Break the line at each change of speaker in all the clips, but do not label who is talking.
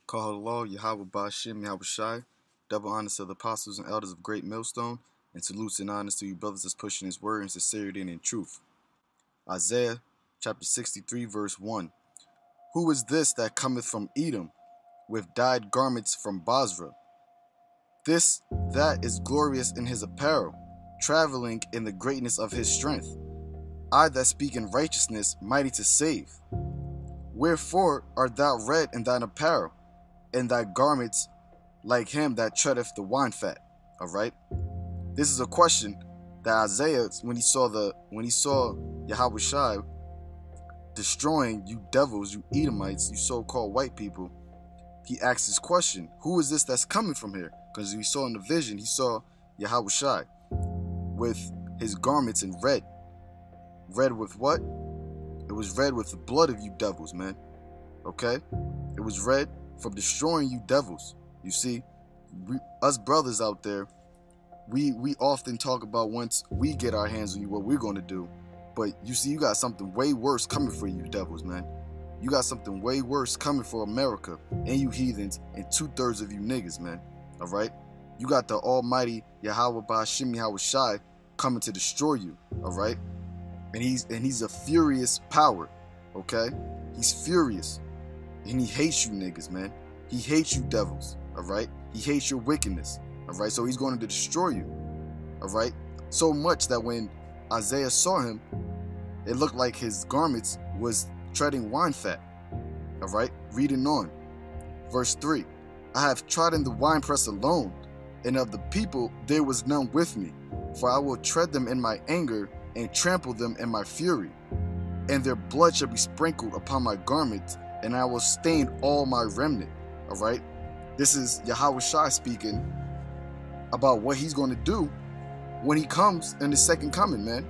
Call Yahawashi, Yahawashi, double honors to the apostles and elders of Great Millstone, and salutes and honors to you brothers that's pushing his word in sincerity and in truth. Isaiah chapter 63 verse 1. Who is this that cometh from Edom, with dyed garments from Basra? This that is glorious in his apparel, traveling in the greatness of his strength. I that speak in righteousness, mighty to save. Wherefore art thou red in thine apparel, and thy garments like him that treadeth the wine fat? Alright? This is a question that Isaiah, when he saw Yahawashi destroying you devils, you Edomites, you so-called white people, he asked this question: who is this that's coming from here? Because he saw in the vision, he saw Yahawashi with his garments in red. Red with what? It was red with the blood of you devils, man. Okay? It was red from destroying you devils. You see, us brothers out there, we often talk about once we get our hands on you what we're going to do. But you see, you got something way worse coming for you devils, man. You got something way worse coming for America and you heathens and 2/3 of you niggas, man. Alright? You got the almighty Yahawashi coming to destroy you. Alright? And he's a furious power. Okay? He's furious. And he hates you niggas, man. He hates you devils. Alright? He hates your wickedness. Alright? So he's going to destroy you. Alright? So much that when Isaiah saw him, it looked like his garments was treading wine fat. Alright? Reading on. Verse 3. I have trodden the winepress alone, and of the people there was none with me. For I will tread them in my anger, and trample them in my fury. And their blood shall be sprinkled upon my garments, and I will stain all my remnant. Alright? This is Yahawashi speaking about what he's going to do when he comes in the second coming, man.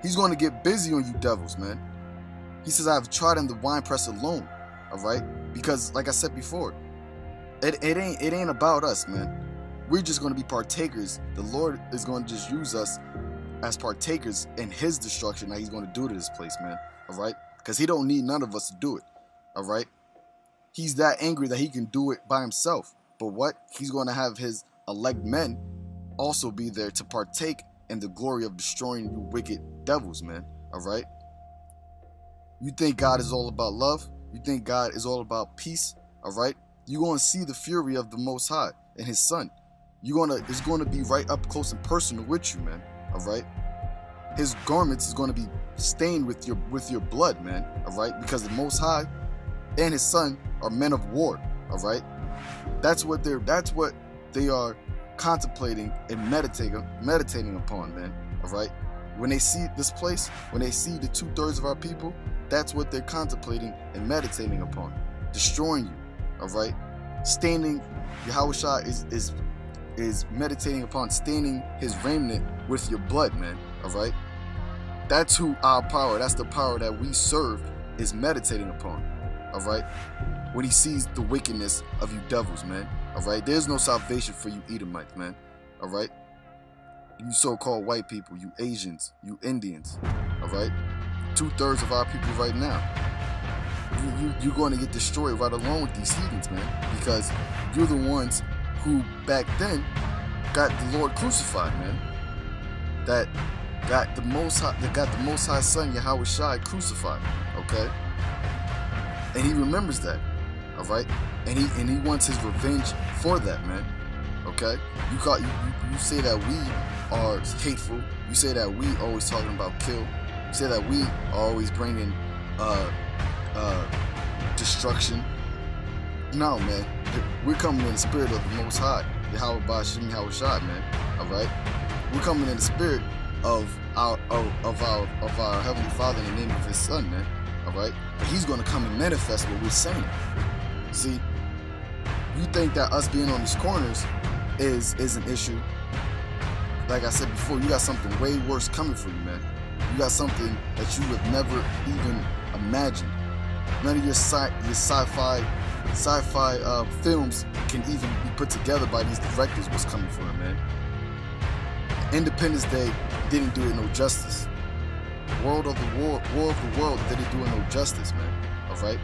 He's going to get busy on you devils, man. He says, I have trodden the winepress alone. Alright? Because, like I said before, it ain't about us, man. We're just going to be partakers. The Lord is going to just use us as partakers in his destruction that he's going to do to this place, man. Alright? Because he don't need none of us to do it. Alright? He's that angry that he can do it by himself. But what? He's going to have his elect men also be there to partake in the glory of destroying you wicked devils, man. Alright? You think God is all about love? You think God is all about peace? Alright? You're going to see the fury of the Most High and his son. It's going to be right up close and personal with you, man. Alright? His garments is going to be stained with your blood, man. Alright? Because the Most High and his son are men of war. Alright? That's what they are contemplating and meditating upon, man. Alright? When they see this place, when they see the 2/3 of our people, that's what they're contemplating and meditating upon. Destroying you. Alright? Staining, Yahawashi is meditating upon staining his remnant with your blood, man. Alright? That's who our power, that's the power that we serve, is meditating upon. Alright? When he sees the wickedness of you devils, man. Alright? There's no salvation for you Edomites, man. Alright? You so-called white people, you Asians, you Indians. Alright? 2/3 of our people right now. You're going to get destroyed right along with these heathens, man. Because you're the ones who back then got the Lord crucified, man. That got the Most High Son Yahawashi crucified. Okay? And he remembers that. Alright? And he wants his revenge for that, man. Okay? You say that we are hateful. You say that we always talking about kill. You say that we are always bringing destruction. No, man. We're coming in the spirit of the Most High, Yahawashi, man. Alright? We're coming in the spirit of our Heavenly Father in the name of his Son, man. Alright? But he's gonna come and manifest what we're saying. See, you think that us being on these corners is an issue. Like I said before, you got something way worse coming for you, man. You got something that you would never even imagine. None of your sci-fi films can even be put together by these directors. What's coming for them, man? Independence Day didn't do it no justice. War of the World didn't do it no justice, man. Alright?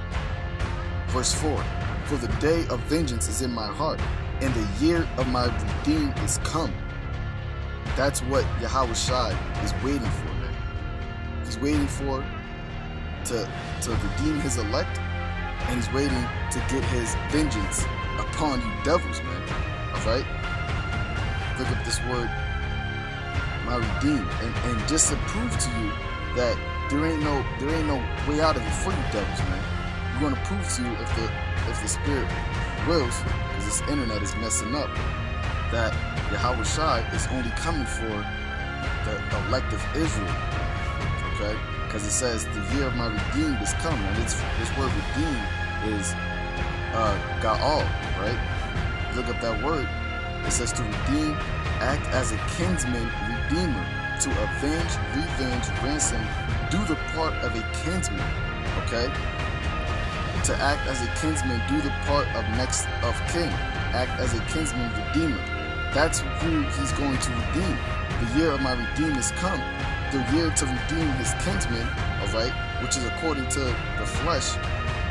Verse 4, for the day of vengeance is in my heart, and the year of my redeem is come. That's what Yahawashi is waiting for, man. He's waiting for to redeem his elect, and he's waiting to get his vengeance upon you devils, man. Alright? Look up this word, my redeem, and just to prove to you that there ain't no way out of it for you devils, man. We're gonna prove to you if the spirit wills, because this internet is messing up, that Yahawashi is only coming for the elect of Israel. Okay? Because it says the year of my redeemed is come, and this word redeem is ga'al, right? Look up that word. It says to redeem, act as a kinsman redeemer, to avenge, revenge, ransom, do the part of a kinsman. Okay? To act as a kinsman, do the part of next of kin. Act as a kinsman redeemer. That's who he's going to redeem. The year of my redeem is come. The year to redeem his kinsmen, alright, which is according to the flesh,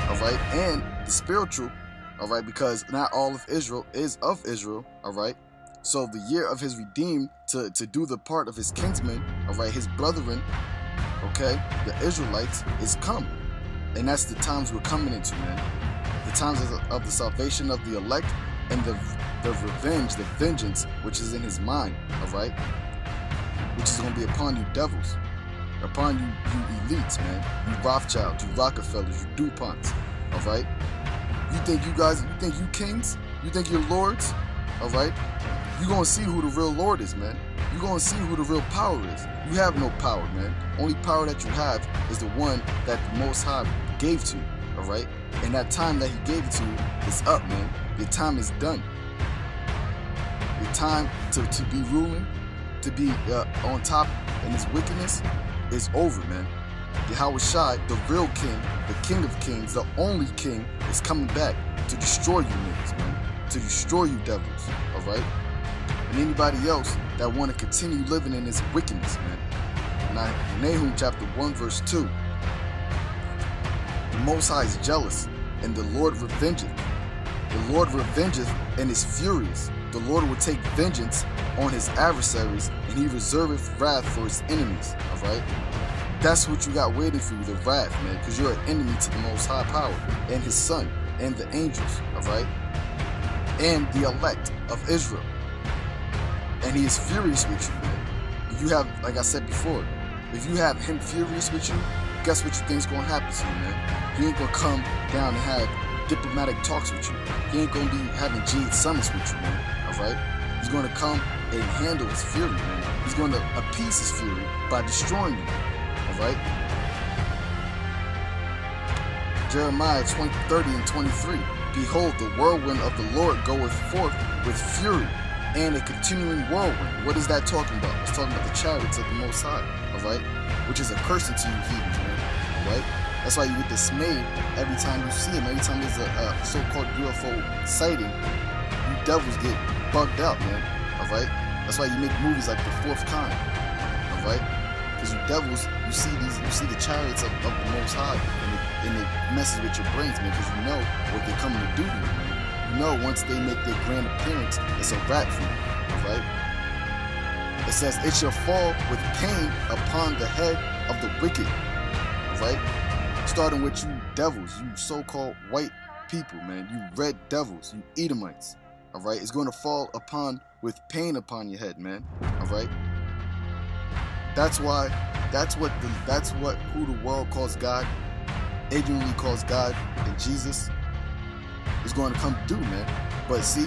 alright, and the spiritual, alright, because not all of Israel is of Israel, alright. So the year of his redeem to do the part of his kinsmen, alright, his brethren, okay, the Israelites, is come. And that's the times we're coming into, man. The times of the salvation of the elect, and the revenge, the vengeance, which is in his mind, alright? Which is going to be upon you devils, upon you elites, man. You Rothschilds, you Rockefellers, you DuPonts, alright? You think you kings? You think you're lords? Alright? You're going to see who the real Lord is, man. You're going to see who the real power is. You have no power, man. Only power that you have is the one that the Most High gave to you, alright? And that time that he gave it to you is up, man. Your time is done. Your time to be ruling, to be on top in his wickedness is over, man. Yahawashi, the real king, the king of kings, the only king, is coming back to destroy you niggas, man. To destroy you devils, alright? And anybody else that want to continue living in this wickedness, man. Now, Nahum chapter 1 verse 2. The Most High is jealous, and the Lord revengeth. The Lord revengeth and is furious. The Lord will take vengeance on his adversaries, and he reserveth wrath for his enemies, alright? That's what you got waiting for you, the wrath, man, because you're an enemy to the Most High power, and his son, and the angels, alright? And the elect of Israel. And he is furious with you, man. You have, like I said before, if you have him furious with you, guess what you think's gonna happen to you, man? He ain't gonna come down and have diplomatic talks with you. He ain't gonna be having jade summits with you, man. Alright? He's gonna come and handle his fury, man. He's gonna appease his fury by destroying you. Alright? Jeremiah 30 and 23. Behold, the whirlwind of the Lord goeth forth with fury, and a continuing whirlwind. What is that talking about? It's talking about the chariots of the Most High, alright? Which is a curse to you heathens, man, alright? That's why you get dismayed every time you see him. Every time there's a so-called UFO sighting, you devils get bugged out, man, alright? That's why you make movies like The Fourth Kind, alright? Because you devils, you see the chariots of the Most High, and it messes with your brains, man, because you know what they're coming to do to you, man. You know once they make their grand appearance, it's a wrap for you, alright? It says, it shall fall with pain upon the head of the wicked, alright? Starting with you devils, you so-called white people, man, you red devils, you Edomites, alright? It's going to fall upon with pain upon your head, man, alright? That's who the world calls God, ignorantly calls God, and Jesus is going to come do, man. But see,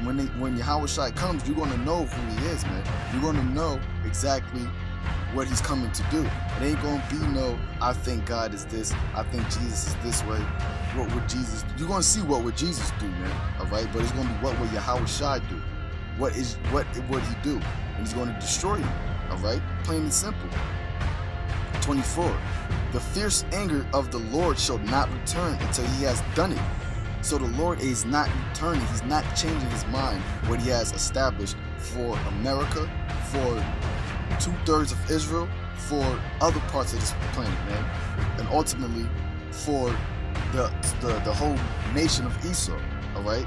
when Yahawashi comes, you're going to know who he is, man. You're going to know exactly what he's coming to do. It ain't going to be no, I think God is this, I think Jesus is this way. What would Jesus do? You're going to see what would Jesus do, man, alright? But it's going to be what would Yahawashi do? What would he do? And he's going to destroy you, alright? Plain and simple. 24. The fierce anger of the Lord shall not return until he has done it. So the Lord is not returning. He's not changing his mind what he has established for America, for 2/3 of Israel, for other parts of this planet, man. And ultimately for the whole nation of Esau. All right,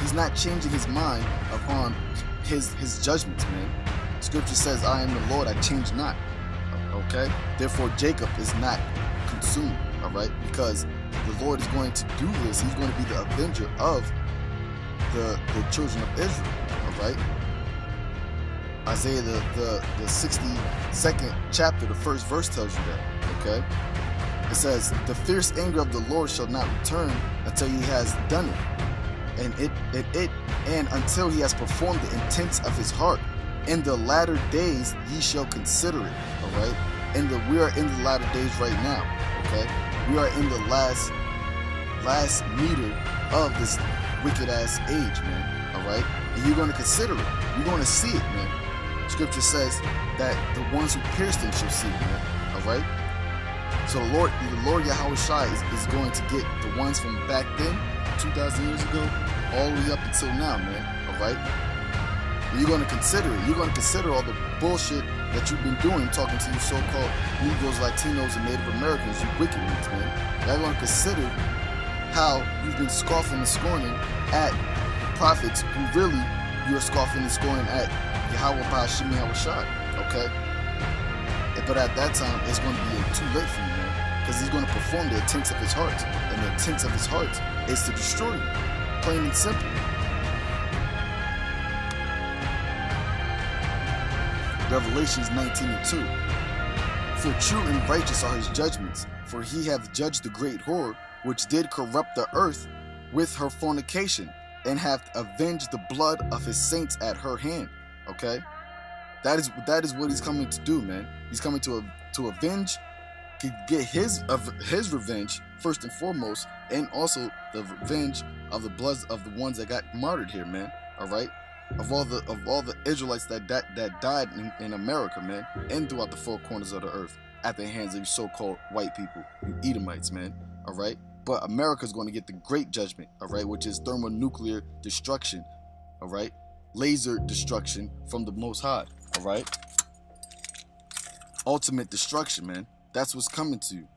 he's not changing his mind upon his judgments, man. Scripture says, "I am the Lord; I change not." Okay, therefore Jacob is not consumed. All right, because the Lord is going to do this. He's going to be the avenger of the children of Israel. All right. Isaiah the 62nd chapter, the first verse tells you that. Okay, it says, "The fierce anger of the Lord shall not return until he has done it, and until he has performed the intents of his heart. In the latter days ye shall consider it." All right, we are in the latter days right now. Okay, we are in the last meter of this wicked ass age, man. All right, and you're going to consider it. You're going to see it, man. Scripture says that the ones who pierced him shall see, man. All right. So the Lord Yahawashi is going to get the ones from back then, 2,000 years ago, all the way up until now, man. All right. And you're going to consider it. You're going to consider all the bullshit that you've been doing, talking to you so-called Negroes, Latinos, and Native Americans, you wicked ones, man. You're going to consider how you've been scoffing and scorning at prophets who really you're scoffing and scorning at Yahawashi, okay? But at that time, it's going to be too late for you, man, because he's going to perform the intents of his heart, and the intents of his heart is to destroy you, plain and simple. Revelations 19:2. "For true and righteous are his judgments, for he hath judged the great whore, which did corrupt the earth with her fornication, and hath avenged the blood of his saints at her hand." Okay, that is what he's coming to do, man. He's coming to avenge, to get his revenge first and foremost, and also the revenge of the bloods of the ones that got martyred here, man. All right, of all the Israelites that died in America, man, and throughout the four corners of the earth at the hands of you so-called white people, you Edomites, man. All right, but America's going to get the great judgment, all right, which is thermonuclear destruction, all right, laser destruction from the Most High, all right, ultimate destruction, man. That's what's coming to you.